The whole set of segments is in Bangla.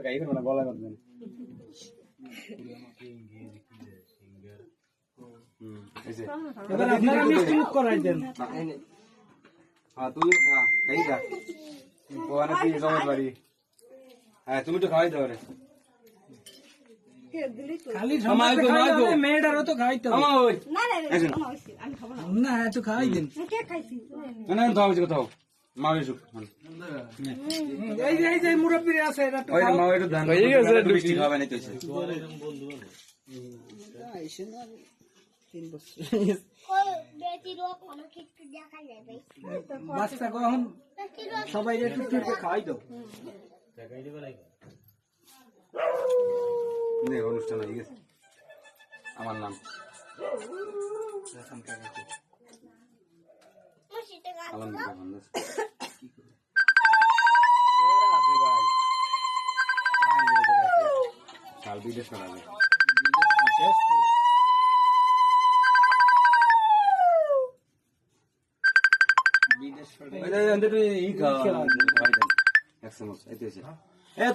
গাই করব না গলা করবেন এবার আপনারা মিষ্টি মুখ করাই দেন। হ্যাঁ তুই খা খাই খা কোয়ানে কি জমা বাড়ি হ্যাঁ তুমি তো খাওয়াই দাও রে খালি সমাজে খাওয়াই হবে, মেয়েটারও তো খাওয়াইতে হবে। আমা ওই না না আমি খাবো না। না একটু খাওয়াই দেন। কে খাইছি? না না দাও কিছু দাও মা এসো এই যে মুরব্বীরা আছে এরা তো ওই খাও। মা একটু ধান হয়ে গেছে মিষ্টি খাবে না কইছে বাচ্চা কখন সবাই একটু একটু খাওয়াই দাও। নে অনুষ্ঠান হয়ে গেছে আমার নাম আলহামদুলিল্লাহ ভালো আছে কাল বিদেশ করাবে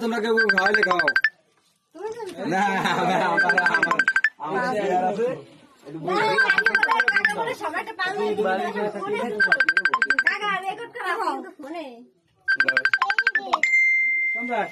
তোমরা কেউ খাওয়াইলে খাও না সবাইকে পালন কাকা রেকর্ড করা হোক মনে সম্রাট